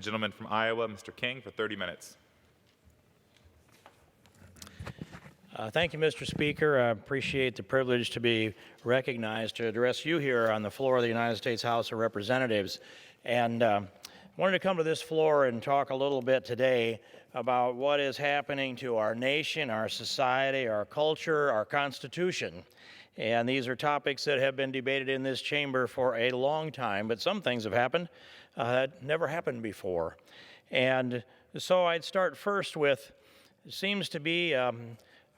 Gentleman from Iowa, Mr. King, for 30 minutes. Thank you, Mr. Speaker. I appreciate the privilege to be recognized to address you here on the floor of the United States House of Representatives. And wanted to come to this floor and talk a little bit today about what is happening to our nation, our society, our culture, our Constitution. And these are topics that have been debated in this chamber for a long time, but some things have happened that never happened before. And so I'd start first with, it seems to be,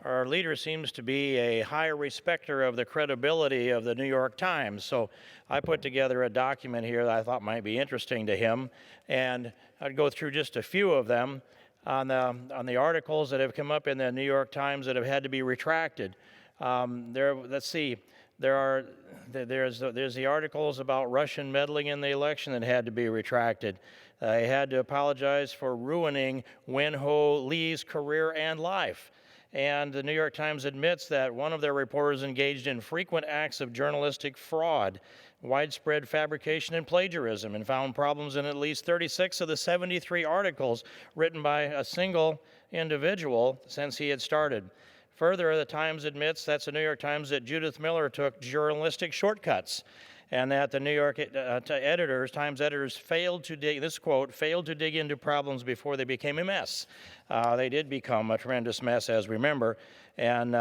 our leader seems to be a high respecter of the credibility of the New York Times. So I put together a document here that I thought might be interesting to him, and I'd go through just a few of them on the articles that have come up in the New York Times that have had to be retracted. Let's see. There's the articles about Russian meddling in the election that had to be retracted. They had to apologize for ruining Wen-Ho Lee's career and life. And the New York Times admits that one of their reporters engaged in frequent acts of journalistic fraud, widespread fabrication and plagiarism, and found problems in at least 36 of the 73 articles written by a single individual since he had started. Further, the Times admits, that's the New York Times, that Judith Miller took journalistic shortcuts, and that the New York Times editors failed to dig, this quote, failed to dig into problems before they became a mess. They did become a tremendous mess, as we remember, and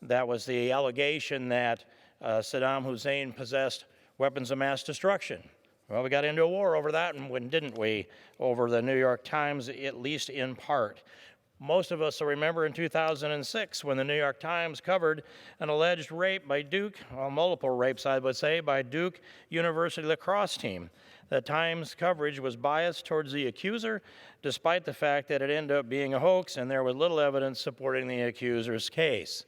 that was the allegation that Saddam Hussein possessed weapons of mass destruction. Well, we got into a war over that, and didn't we, over the New York Times, at least in part. Most of us will remember in 2006 when the New York Times covered an alleged rape by Duke, well, multiple rapes I would say, by Duke University lacrosse team. The Times coverage was biased towards the accuser, despite the fact that it ended up being a hoax and there was little evidence supporting the accuser's case.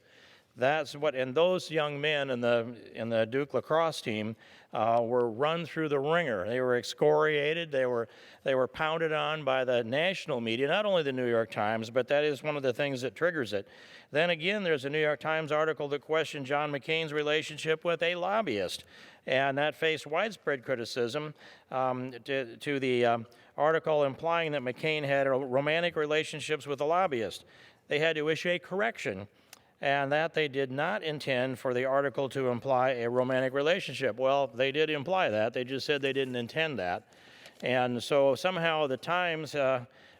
That's what, and those young men in the Duke lacrosse team were run through the ringer. They were excoriated. They were pounded on by the national media, not only the New York Times, but that is one of the things that triggers it. Then again, there's a New York Times article that questioned John McCain's relationship with a lobbyist, and that faced widespread criticism to the article implying that McCain had romantic relationships with a lobbyist. They had to issue a correction, and that they did not intend for the article to imply a romantic relationship. Well, they did imply that. They just said they didn't intend that. And so somehow the Times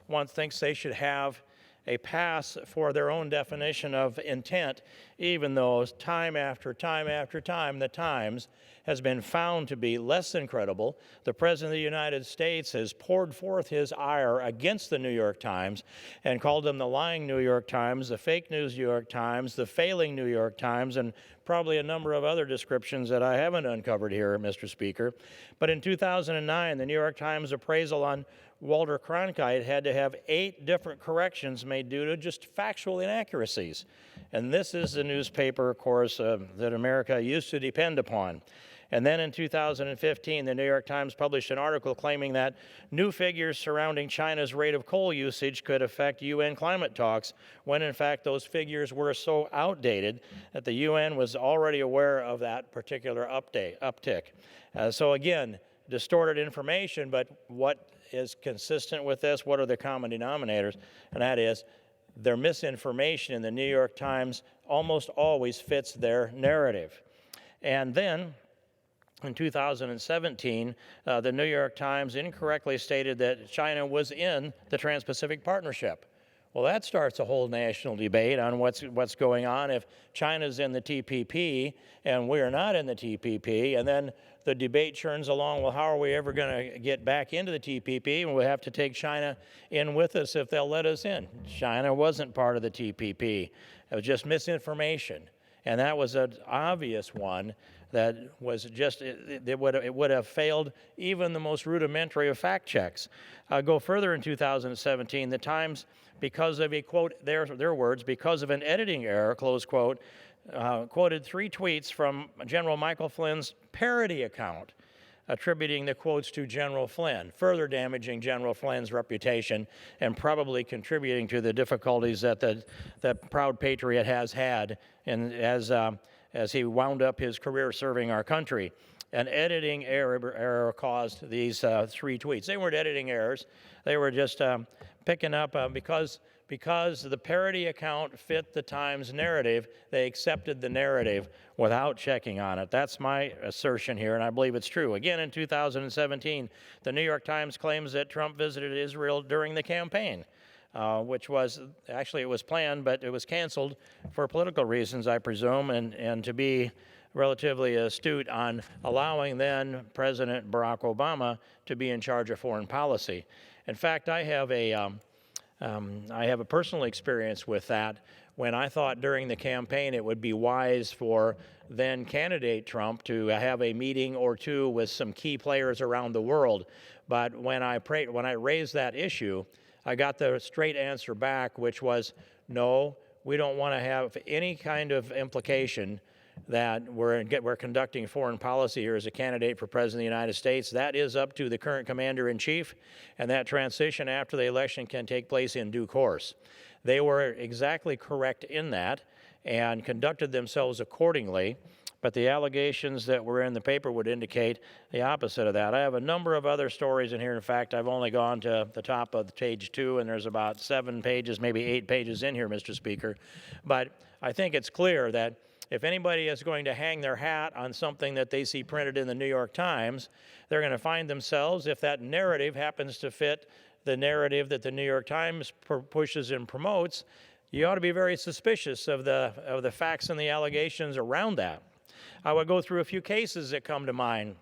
one thinks they should have a pass for their own definition of intent, even though time after time after time, the Times has been found to be less than credible. The President of the United States has poured forth his ire against the New York Times and called them the lying New York Times, the fake news New York Times, the failing New York Times, and probably a number of other descriptions that I haven't uncovered here, Mr. Speaker. But in 2009, the New York Times appraisal on Walter Cronkite had to have 8 different corrections made due to just factual inaccuracies. And this is the newspaper, of course, that America used to depend upon. And then in 2015, the New York Times published an article claiming that new figures surrounding China's rate of coal usage could affect UN climate talks, when in fact those figures were so outdated that the UN was already aware of that particular uptick. So again, distorted information, but what is consistent with this? What are the common denominators? And that is, their misinformation in the New York Times almost always fits their narrative. And then, in 2017, the New York Times incorrectly stated that China was in the Trans-Pacific Partnership. Well, that starts a whole national debate on what's going on if China's in the TPP and we're not in the TPP, and then the debate churns along, well, how are we ever going to get back into the TPP? And we'll have to take China in with us if they'll let us in. China wasn't part of the TPP. It was just misinformation. And that was an obvious one that was just, it would have failed even the most rudimentary of fact checks. Go further in 2017, the Times, because of a, quote, their words, because of an editing error, close quote, quoted 3 tweets from General Michael Flynn's parody account, attributing the quotes to General Flynn, further damaging General Flynn's reputation and probably contributing to the difficulties that the proud patriot has had as he wound up his career serving our country. an editing error caused these 3 tweets. They weren't editing errors. They were just picking up because the parody account fit the Times narrative, they accepted the narrative without checking on it. That's my assertion here, and I believe it's true. Again, in 2017, the New York Times claims that Trump visited Israel during the campaign, which was, actually it was planned, but it was canceled for political reasons, I presume, and to be relatively astute on allowing then President Barack Obama to be in charge of foreign policy. In fact, I have a personal experience with that when I thought during the campaign it would be wise for then candidate Trump to have a meeting or two with some key players around the world. But when I raised that issue, I got the straight answer back, which was, no, we don't want to have any kind of implication that we're conducting foreign policy here as a candidate for President of the United States. That is up to the current Commander-in-Chief, and that transition after the election can take place in due course. They were exactly correct in that and conducted themselves accordingly, but the allegations that were in the paper would indicate the opposite of that. I have a number of other stories in here. In fact, I've only gone to the top of page 2, and there's about 7 pages, maybe 8 pages in here, Mr. Speaker. But I think it's clear that if anybody is going to hang their hat on something that they see printed in the New York Times, they're going to find themselves, if that narrative happens to fit the narrative that the New York Times pushes and promotes, you ought to be very suspicious of the facts and the allegations around that. I would go through a few cases that come to mind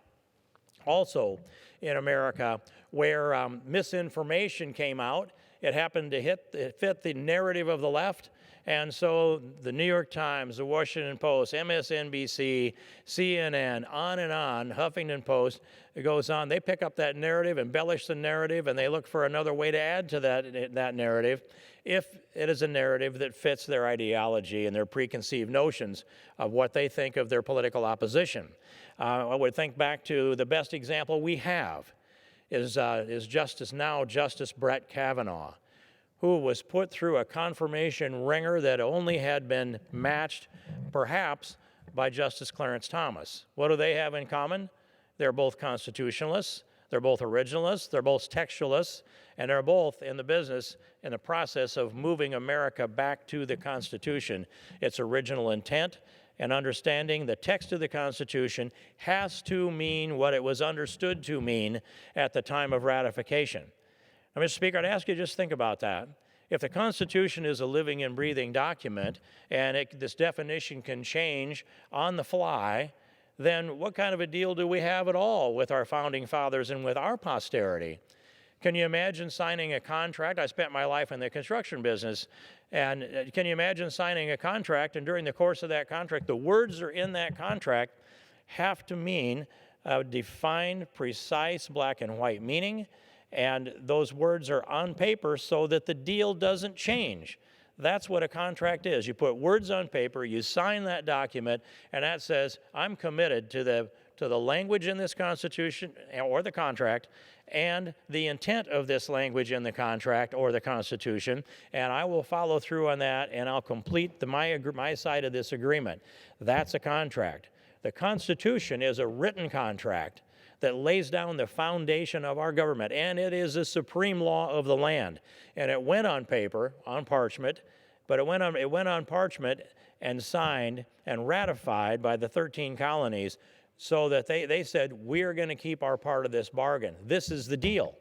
also in America where misinformation came out. It happened to fit the narrative of the left. And so the New York Times, the Washington Post, MSNBC, CNN, on and on, Huffington Post, it goes on. They pick up that narrative, embellish the narrative, and they look for another way to add to that narrative if it is a narrative that fits their ideology and their preconceived notions of what they think of their political opposition. I would think back to the best example we have is Justice Brett Kavanaugh, who was put through a confirmation ringer that only had been matched, perhaps, by Justice Clarence Thomas. What do they have in common? They're both constitutionalists, they're both originalists, they're both textualists, and they're both in the business, in the process of moving America back to the Constitution, its original intent, and understanding the text of the Constitution has to mean what it was understood to mean at the time of ratification. Now, Mr. Speaker, I'd ask you to just think about that. If the Constitution is a living and breathing document, and this definition can change on the fly, then what kind of a deal do we have at all with our founding fathers and with our posterity? Can you imagine signing a contract? I spent my life in the construction business, and can you imagine signing a contract, and during the course of that contract, the words are in that contract have to mean a defined, precise, black and white meaning, and those words are on paper so that the deal doesn't change. That's what a contract is. You put words on paper, you sign that document, and that says, I'm committed to the language in this Constitution or the contract and the intent of this language in the contract or the Constitution, and I will follow through on that, and I'll complete my side of this agreement. That's a contract. The Constitution is a written contract that lays down the foundation of our government, and it is the supreme law of the land. And it went on paper, on parchment, but it went on parchment and signed and ratified by the 13 colonies so that they said, we're going to keep our part of this bargain. This is the deal.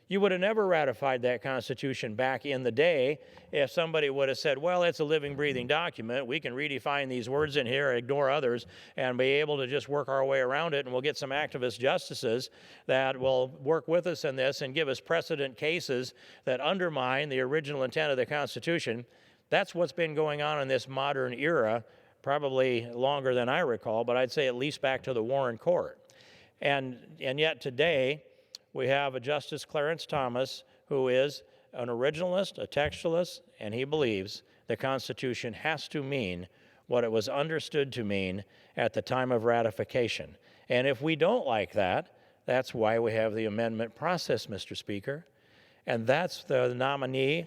You would have never ratified that Constitution back in the day if somebody would have said, well, it's a living, breathing document. We can redefine these words in here, ignore others, and be able to just work our way around it, and we'll get some activist justices that will work with us in this and give us precedent cases that undermine the original intent of the Constitution. That's what's been going on in this modern era, probably longer than I recall, but I'd say at least back to the Warren Court. And yet today, we have a Justice Clarence Thomas who is an originalist, a textualist, and he believes the Constitution has to mean what it was understood to mean at the time of ratification. And if we don't like that, that's why we have the amendment process, Mr. Speaker. And that's the nominee,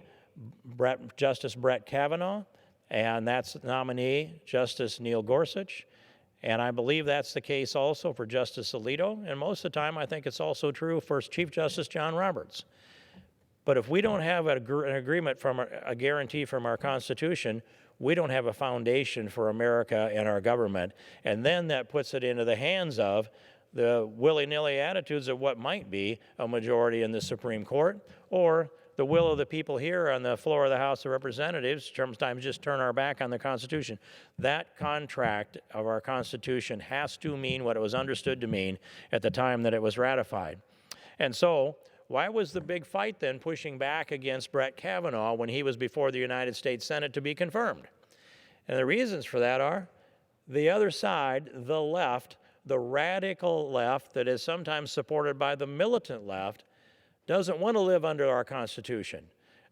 Justice Brett Kavanaugh, and that's the nominee, Justice Neil Gorsuch. And I believe that's the case also for Justice Alito, and most of the time I think it's also true for Chief Justice John Roberts. But if we don't have an agreement from a guarantee from our Constitution, we don't have a foundation for America and our government. And then that puts it into the hands of the willy-nilly attitudes of what might be a majority in the Supreme Court, or the will of the people here on the floor of the House of Representatives, sometimes just turn our back on the Constitution. That contract of our Constitution has to mean what it was understood to mean at the time that it was ratified. And so, why was the big fight then pushing back against Brett Kavanaugh when he was before the United States Senate to be confirmed? And the reasons for that are the other side, the left, the radical left that is sometimes supported by the militant left, doesn't want to live under our Constitution.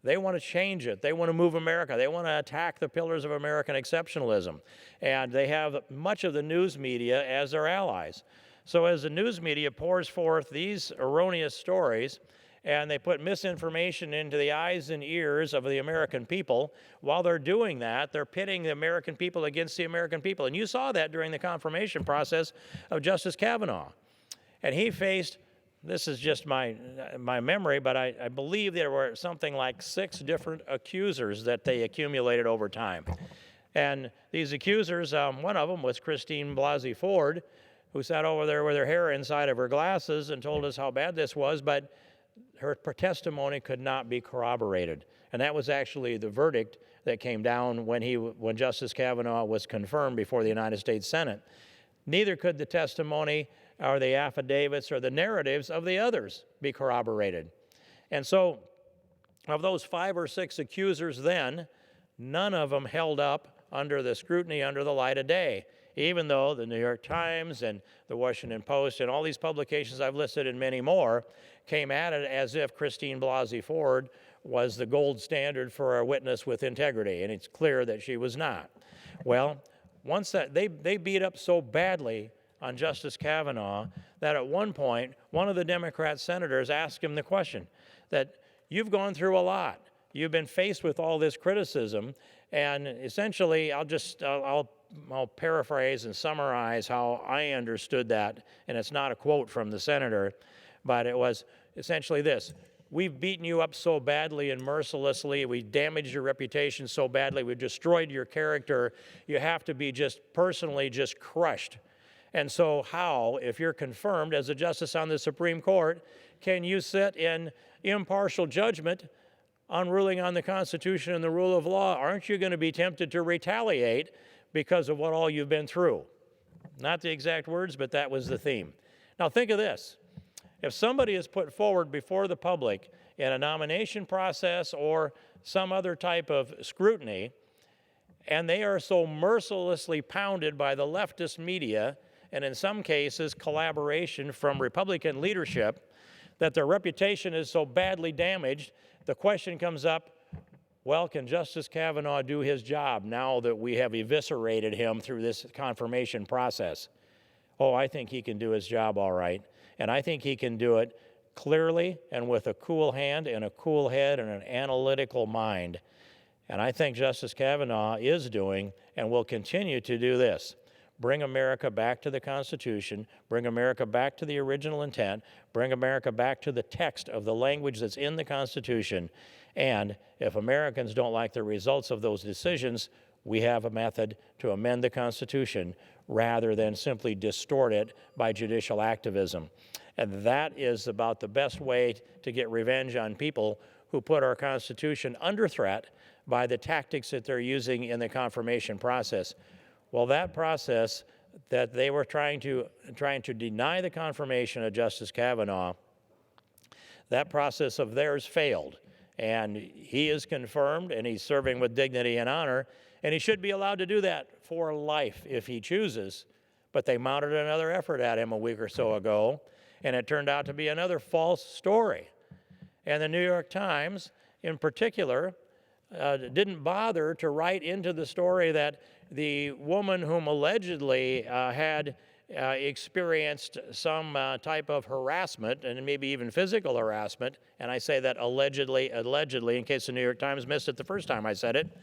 They want to change it. They want to move America. They want to attack the pillars of American exceptionalism. And they have much of the news media as their allies. So as the news media pours forth these erroneous stories, and they put misinformation into the eyes and ears of the American people, while they're doing that, they're pitting the American people against the American people. And you saw that during the confirmation process of Justice Kavanaugh. And he faced, this is just my memory, but I believe there were something like 6 different accusers that they accumulated over time. And these accusers, one of them was Christine Blasey Ford, who sat over there with her hair inside of her glasses and told us how bad this was, but her testimony could not be corroborated. And that was actually the verdict that came down when Justice Kavanaugh was confirmed before the United States Senate. Neither could the testimony or the affidavits or the narratives of the others be corroborated. And so, of those 5 or 6 accusers then, none of them held up under the scrutiny, under the light of day, even though the New York Times and the Washington Post and all these publications I've listed and many more came at it as if Christine Blasey Ford was the gold standard for a witness with integrity, and it's clear that she was not. Well, once that they beat up so badly on Justice Kavanaugh that at one point, one of the Democrat senators asked him the question that, you've gone through a lot. You've been faced with all this criticism, and essentially, I'll paraphrase and summarize how I understood that, and it's not a quote from the senator, but it was essentially this: we've beaten you up so badly and mercilessly, we've damaged your reputation so badly, we've destroyed your character, you have to be just personally just crushed. And so how, if you're confirmed as a justice on the Supreme Court, can you sit in impartial judgment on ruling on the Constitution and the rule of law? Aren't you going to be tempted to retaliate because of what all you've been through? Not the exact words, but that was the theme. Now think of this. If somebody is put forward before the public in a nomination process or some other type of scrutiny, and they are so mercilessly pounded by the leftist media, and in some cases collaboration from Republican leadership, that their reputation is so badly damaged, the question comes up, well, can Justice Kavanaugh do his job now that we have eviscerated him through this confirmation process? Oh, I think he can do his job all right. And I think he can do it clearly and with a cool hand and a cool head and an analytical mind. And I think Justice Kavanaugh is doing and will continue to do this: bring America back to the Constitution, bring America back to the original intent, bring America back to the text of the language that's in the Constitution. And if Americans don't like the results of those decisions, we have a method to amend the Constitution rather than simply distort it by judicial activism. And that is about the best way to get revenge on people who put our Constitution under threat by the tactics that they're using in the confirmation process. Well, that process that they were trying to deny the confirmation of Justice Kavanaugh, that process of theirs failed. And he is confirmed, and he's serving with dignity and honor, and he should be allowed to do that for life if he chooses. But they mounted another effort at him a week or so ago, and it turned out to be another false story. And the New York Times, in particular, didn't bother to write into the story that the woman whom allegedly had experienced some type of harassment, and maybe even physical harassment, and I say that allegedly, in case the New York Times missed it the first time I said it,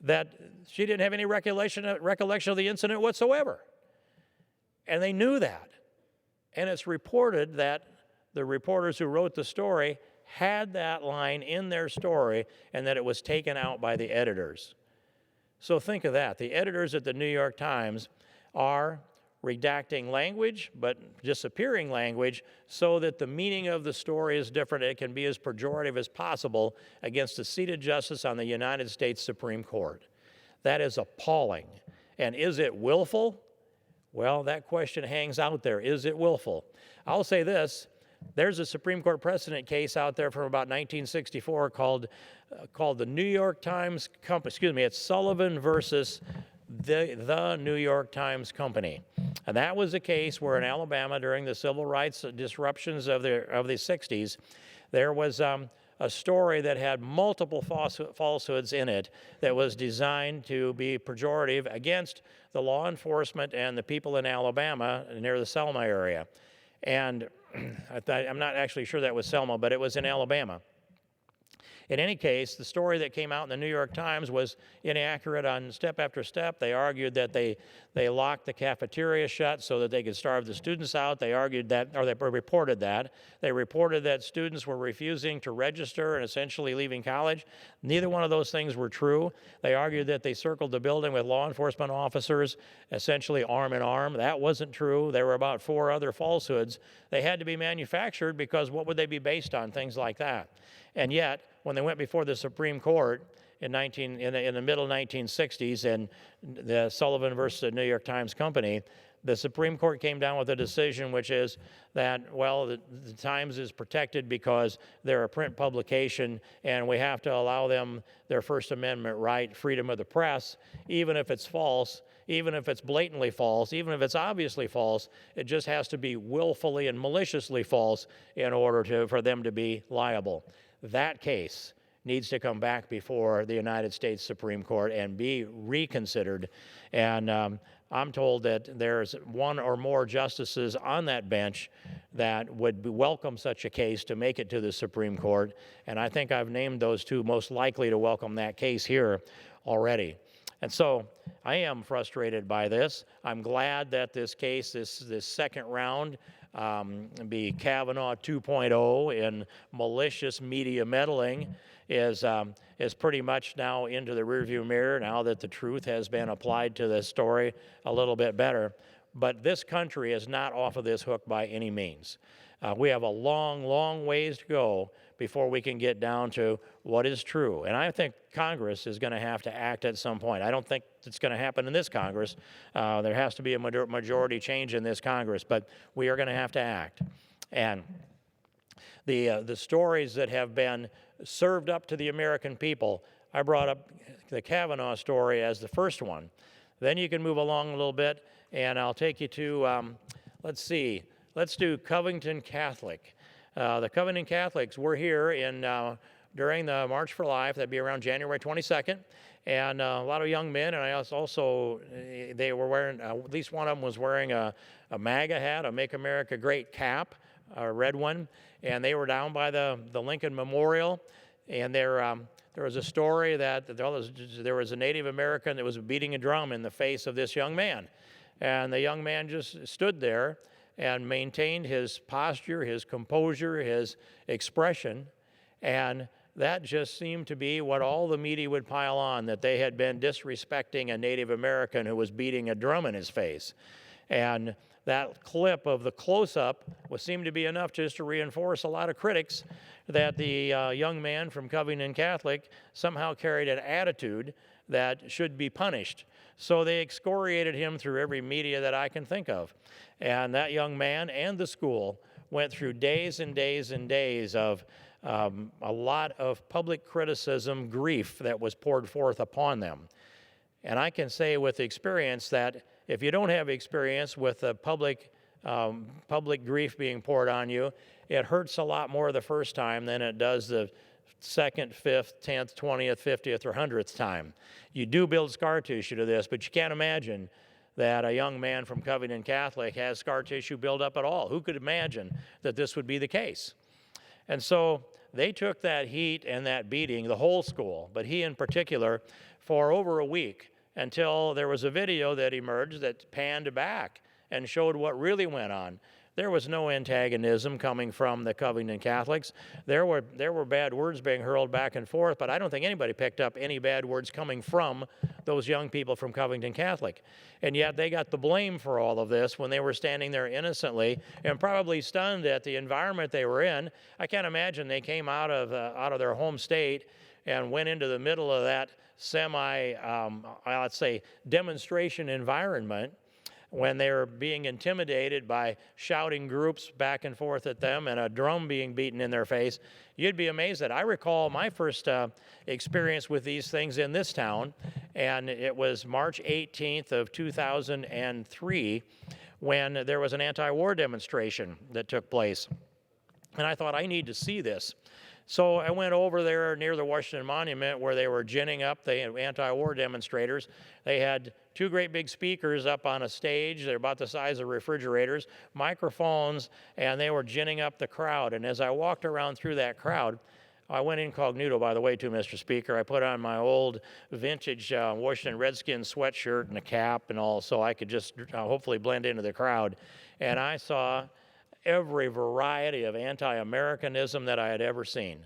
that she didn't have any recollection of the incident whatsoever. And they knew that. And it's reported that the reporters who wrote the story had that line in their story and that it was taken out by the editors. So think of that. The editors at the New York Times are redacting language, but disappearing language so that the meaning of the story is different. It can be as pejorative as possible against a seated justice on the United States Supreme Court. That is appalling. And is it willful? Well, that question hangs out there. Is it willful? I'll say this. There's a Supreme Court precedent case out there from about 1964 called the New York Times Company. Excuse me, it's Sullivan versus the New York Times Company. And that was a case where in Alabama during the civil rights disruptions of the 60s, there was a story that had multiple falsehoods in it that was designed to be pejorative against the law enforcement and the people in Alabama near the Selma area. And I'm not actually sure that was Selma, but it was in Alabama. In any case, the story that came out in the New York Times was inaccurate on step after step. They argued that they locked the cafeteria shut so that they could starve the students out. They argued that, or they reported that. They reported that students were refusing to register and essentially leaving college. Neither one of those things were true. They argued that they circled the building with law enforcement officers, essentially arm in arm. That wasn't true. There were about 4 other falsehoods. They had to be manufactured because what would they be based on? Things like that. And yet, when they went before the Supreme Court in the middle 1960s in the Sullivan versus the New York Times Company, the Supreme Court came down with a decision which is that, well, the Times is protected because they're a print publication and we have to allow them their First Amendment right, freedom of the press, even if it's false, even if it's blatantly false, even if it's obviously false. It just has to be willfully and maliciously false in order for them to be liable. That case needs to come back before the United States Supreme Court and be reconsidered. And I'm told that there's 1 or more justices on that bench that would welcome such a case to make it to the Supreme Court. And I think I've named those 2 most likely to welcome that case here already. And so I am frustrated by this. I'm glad that this case, this second round, be Kavanaugh 2.0 in malicious media meddling is pretty much now into the rearview mirror now that the truth has been applied to the story a little bit better. But this country is not off of this hook by any means. We have a long, long ways to go before we can get down to what is true. And I think Congress is going to have to act at some point. I don't think it's going to happen in this Congress. There has to be a majority change in this Congress, but we are going to have to act. And the stories that have been served up to the American people, I brought up the Kavanaugh story as the first one. Then you can move along a little bit, and I'll take you to, let's see, let's do Covington Catholic. The Covington Catholics were here during the March for Life. That'd be around January 22nd. And a lot of young men, and I also, they were wearing, at least one of them was wearing a MAGA hat, a Make America Great cap, a red one. And they were down by the Lincoln Memorial. And there was a story that there was a Native American that was beating a drum in the face of this young man. And the young man just stood there and maintained his posture, his composure, his expression. And that just seemed to be what all the media would pile on, that they had been disrespecting a Native American who was beating a drum in his face. And that clip of the close-up seemed to be enough just to reinforce a lot of critics that the young man from Covington Catholic somehow carried an attitude that should be punished. So they excoriated him through every media that I can think of. And that young man and the school went through days and days and days of a lot of public criticism, grief that was poured forth upon them. And I can say with experience that if you don't have experience with the public grief being poured on you, it hurts a lot more the first time than it does the 2nd, 5th, 10th, 20th, 50th, or 100th time. You do build scar tissue to this, but you can't imagine that a young man from Covington Catholic has scar tissue build up at all. Who could imagine that this would be the case? And so they took that heat and that beating, the whole school, but he in particular, for over a week, until there was a video that emerged that panned back and showed what really went on. There was no antagonism coming from the Covington Catholics. There were bad words being hurled back and forth, but I don't think anybody picked up any bad words coming from those young people from Covington Catholic. And yet they got the blame for all of this when they were standing there innocently and probably stunned at the environment they were in. I can't imagine they came out of their home state and went into the middle of that let's say, demonstration environment when they were being intimidated by shouting groups back and forth at them and a drum being beaten in their face. You'd be amazed that I recall my first experience with these things in this town, and it was March 18th of 2003 when there was an anti-war demonstration that took place. And I thought, I need to see this. So I went over there near the Washington Monument where they were ginning up the anti-war demonstrators. They had two great big speakers up on a stage. They're about the size of refrigerators, microphones, and they were ginning up the crowd. And as I walked around through that crowd, I went incognito, by the way, too, Mr. Speaker. I put on my old vintage Washington Redskins sweatshirt and a cap and all, so I could just hopefully blend into the crowd. And I saw every variety of anti-Americanism that I had ever seen.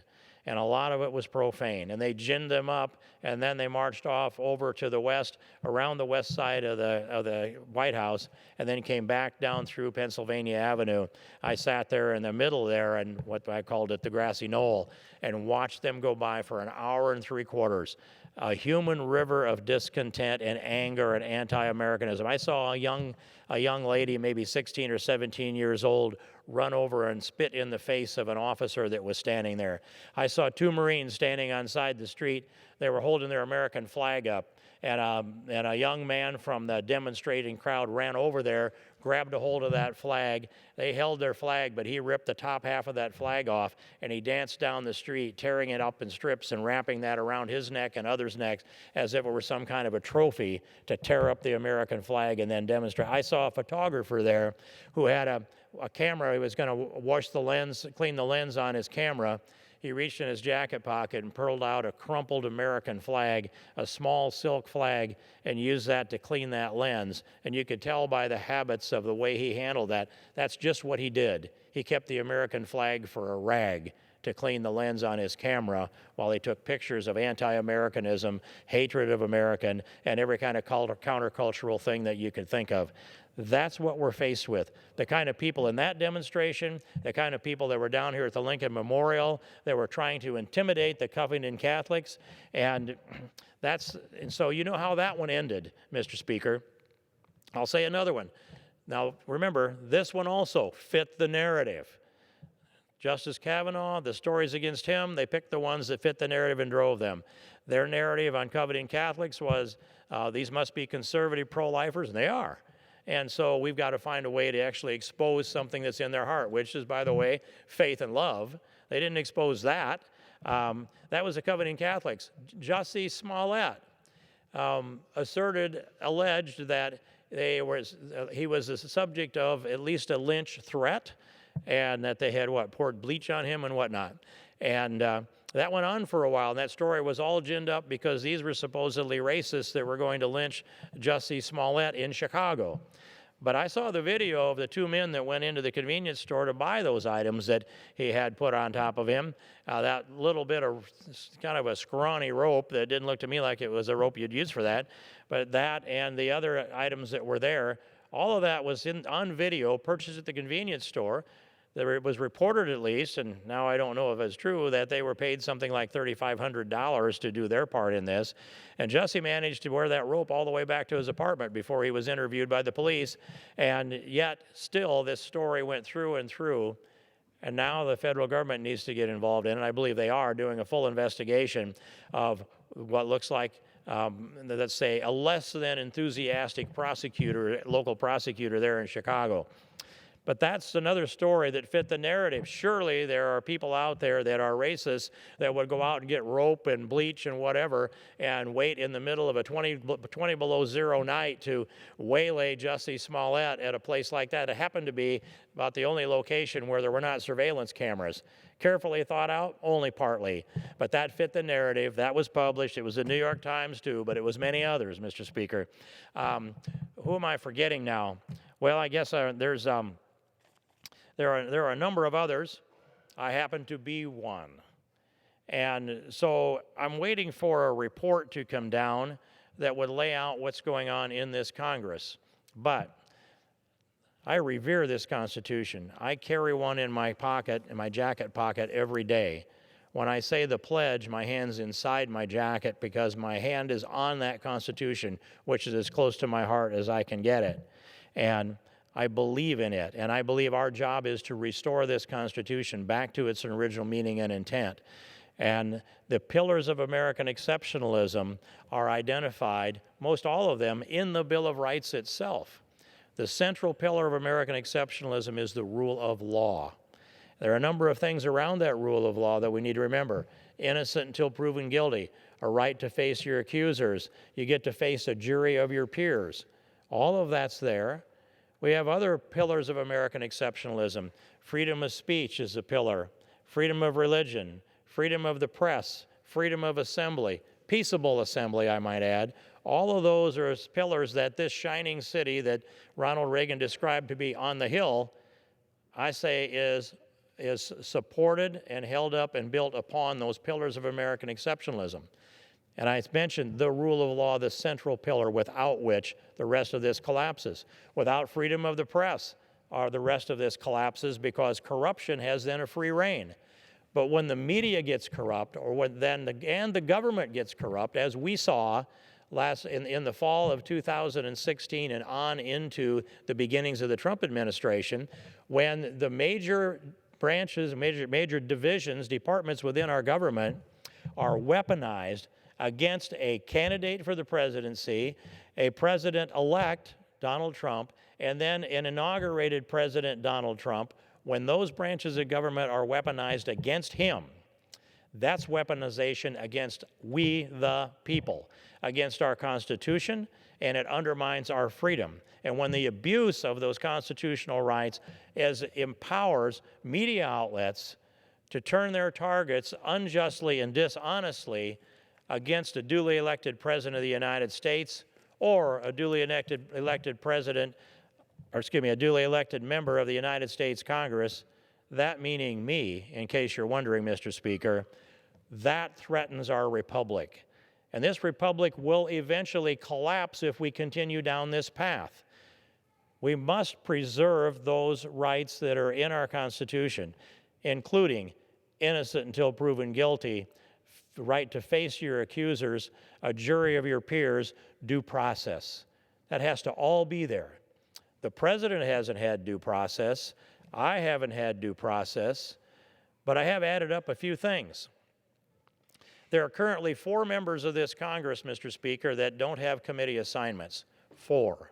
And a lot of it was profane. And they ginned them up, and then they marched off over to the west, around the west side of the White House, and then came back down through Pennsylvania Avenue. I sat there in the middle there, and what I called it the grassy knoll, and watched them go by for an hour and 3/4. A human river of discontent and anger and anti-Americanism. I saw a young lady, maybe 16 or 17 years old, run over and spit in the face of an officer that was standing there. I saw two Marines standing on side the street. They were holding their American flag up. And a young man from the demonstrating crowd ran over there, grabbed a hold of that flag. They held their flag, but he ripped the top half of that flag off, and he danced down the street, tearing it up in strips and wrapping that around his neck and others' necks as if it were some kind of a trophy to tear up the American flag and then demonstrate. I saw a photographer there who had a camera. He was going to wash the lens, clean the lens on his camera. He reached in his jacket pocket and pulled out a crumpled American flag, a small silk flag, and used that to clean that lens. And you could tell by the habits of the way he handled that, that's just what he did. He kept the American flag for a rag to clean the lens on his camera while he took pictures of anti-Americanism, hatred of American, and every kind of countercultural thing that you could think of. That's what we're faced with. The kind of people in that demonstration, the kind of people that were down here at the Lincoln Memorial that were trying to intimidate the Covington Catholics. And so you know how that one ended, Mr. Speaker. I'll say another one. Now, remember, this one also fit the narrative. Justice Kavanaugh, the stories against him, they picked the ones that fit the narrative and drove them. Their narrative on Covington Catholics was, these must be conservative pro-lifers, and they are. And so we've got to find a way to actually expose something that's in their heart, which is, by the way, faith and love. They didn't expose that. That was the Covington Catholics. Justice Smollett alleged that he was the subject of at least a lynch threat, and that they had, poured bleach on him and whatnot. And that went on for a while, and that story was all ginned up because these were supposedly racists that were going to lynch Justice Smollett in Chicago. But I saw the video of the two men that went into the convenience store to buy those items that he had put on top of him. That little bit of kind of a scrawny rope that didn't look to me like it was a rope you'd use for that, but that and the other items that were there, all of that was on video, purchased at the convenience store. It was reported at least, and now I don't know if it's true, that they were paid something like $3,500 to do their part in this. And Jussie managed to wear that rope all the way back to his apartment before he was interviewed by the police. And yet, still, this story went through and through. And now the federal government needs to get involved in it. And I believe they are doing a full investigation of what looks like, let's say, a less than enthusiastic local prosecutor there in Chicago. But that's another story that fit the narrative. Surely there are people out there that are racist that would go out and get rope and bleach and whatever and wait in the middle of a 20 below zero night to waylay Justice Smollett at a place like that. It happened to be about the only location where there were not surveillance cameras. Carefully thought out? Only partly. But that fit the narrative. That was published. It was the New York Times too, but it was many others, Mr. Speaker. Who am I forgetting now? Well, I guess there are a number of others. I happen to be one. And so I'm waiting for a report to come down that would lay out what's going on in this Congress. But I revere this Constitution. I carry one in my pocket, in my jacket pocket, every day. When I say the pledge, my hand's inside my jacket because my hand is on that Constitution, which is as close to my heart as I can get it. And I believe in it, and I believe our job is to restore this Constitution back to its original meaning and intent. And the pillars of American exceptionalism are identified, most all of them, in the Bill of Rights itself. The central pillar of American exceptionalism is the rule of law. There are a number of things around that rule of law that we need to remember. Innocent until proven guilty, a right to face your accusers, you get to face a jury of your peers. All of that's there. We have other pillars of American exceptionalism. Freedom of speech is a pillar, freedom of religion, freedom of the press, freedom of assembly, peaceable assembly, I might add. All of those are pillars that this shining city that Ronald Reagan described to be on the hill, I say is supported and held up and built upon those pillars of American exceptionalism. And I mentioned the rule of law, the central pillar without which the rest of this collapses. Without freedom of the press, the rest of this collapses because corruption has then a free rein. But when the media gets corrupt, or when the government gets corrupt, as we saw in the fall of 2016 and on into the beginnings of the Trump administration, when the major branches, major divisions, departments within our government are weaponized against a candidate for the presidency, a president-elect, Donald Trump, and then an inaugurated President Donald Trump, when those branches of government are weaponized against him, that's weaponization against we the people, against our Constitution, and it undermines our freedom. And when the abuse of those constitutional rights empowers media outlets to turn their targets unjustly and dishonestly against a duly elected President of the United States or a duly elected president, or excuse me, a duly elected member of the United States Congress, that meaning me, in case you're wondering, Mr. Speaker, that threatens our republic. And this republic will eventually collapse if we continue down this path. We must preserve those rights that are in our Constitution, including innocent until proven guilty, the right to face your accusers, a jury of your peers, due process. That has to all be there. The president hasn't had due process. I haven't had due process, but I have added up a few things. There are currently 4 members of this Congress, Mr. Speaker, that don't have committee assignments. 4.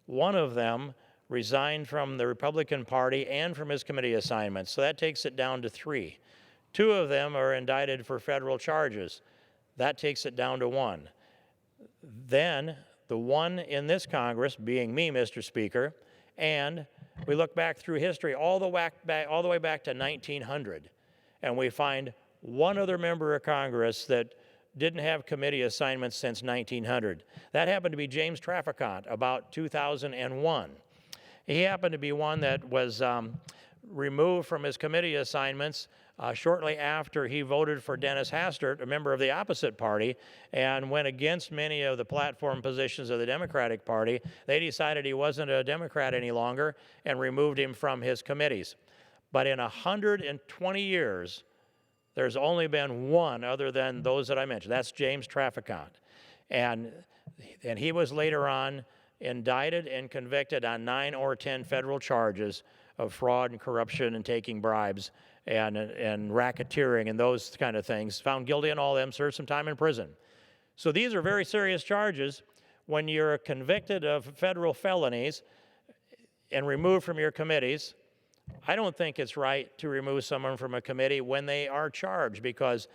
One of them resigned from the Republican Party and from his committee assignments, so that takes it down to 3. 2 of them are indicted for federal charges. That takes it down to 1. Then the one in this Congress, being me, Mr. Speaker, and we look back through history all the way back to 1900, and we find one other member of Congress that didn't have committee assignments since 1900. That happened to be James Traficant, about 2001. He happened to be one that was removed from his committee assignments shortly after he voted for Dennis Hastert, a member of the opposite party, and went against many of the platform positions of the Democratic Party. They decided he wasn't a Democrat any longer and removed him from his committees. But in 120 years, there's only been one other than those that I mentioned. That's James Traficant. And he was later on indicted and convicted on 9 or 10 federal charges of fraud and corruption and taking bribes and racketeering and those kind of things. Found guilty on all of them, served some time in prison. So these are very serious charges. When you're convicted of federal felonies and removed from your committees, I don't think it's right to remove someone from a committee when they are charged, because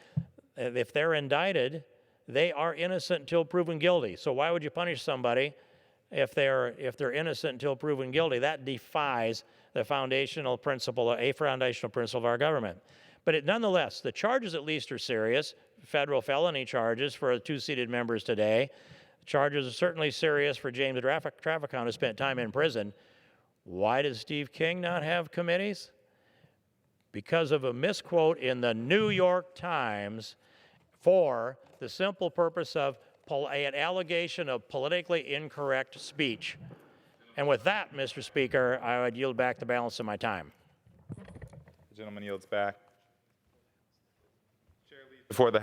if they're indicted, they are innocent until proven guilty. So why would you punish somebody if they're innocent until proven guilty? That defies the foundational principle of our government. But nonetheless, the charges at least are serious. Federal felony charges for 2 members today. Charges are certainly serious for James Traficant, who spent time in prison. Why does Steve King not have committees? Because of a misquote in the New York Times for the simple purpose of an allegation of politically incorrect speech. And with that, Mr. Speaker, I would yield back the balance of my time. The gentleman yields back. Chair leads before the